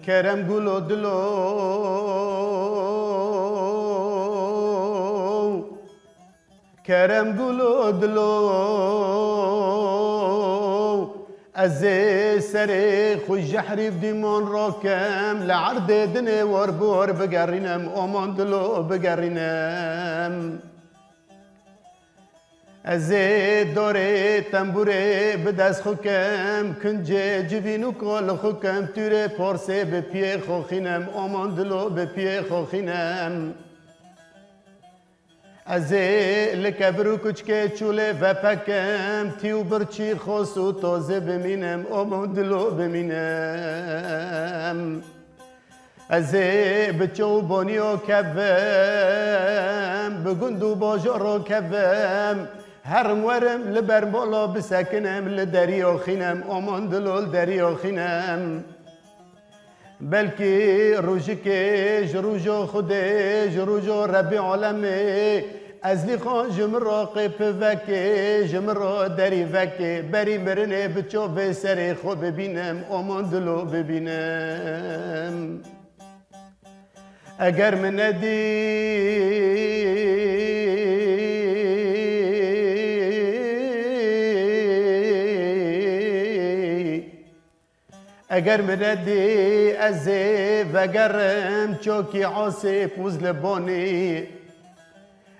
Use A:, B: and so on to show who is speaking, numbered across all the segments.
A: کرم گلو دلو کرم گلو دلو از سر خوش جحری بدیمان راکم لعرد دنه وربور بگرینم امان دلو بگرینم از دوره تنبوره به دست خوکم کنجه جبینو کال خوکم توره پارسه به پیه خوخینم امان دلو به پیه خوخینم از لکبرو کچکه چوله و پکم تیو برچی خوصو تازه بمینم امان دلو بمینم از بچو بانیو کبم بگندو باجارو کبم هرم ورم لبر بالا بسکنم لدریا خینم امان دلو دریا خینم بلکه روزی که جروجو خوده جروجو ربی عالمه از لی خان جمرا قیپ وکه جمرا دری وکه بری مرنه بچو به سر خود ببینم امان دلو ببینم اگر من اگر مردی از وگرم چوکی عاصف مزلبانی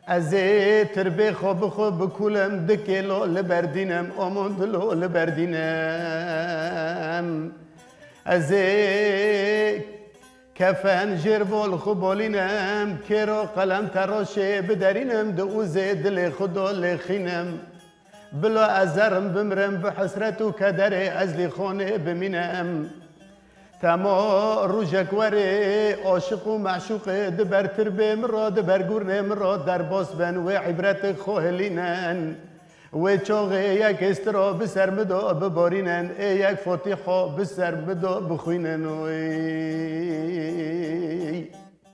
A: از تربه خوب خوب کولم دکلو لبردینم امان دلو لبردینم از کفن جربال خوبالینم کرو قلم تراشه بدرینم دوز دل خدا لخینم بلا ازرم بمرم به حسرت و کدر از لی خانه بمینم تما روژک وره عاشق و معشوق دبر تربه مرا دبر گرنه مرا در باس بن و عبرت خوهلینن و چاقه یک استرا بسر مدا ببارینن یک فاتحه بسر مدا بخوینن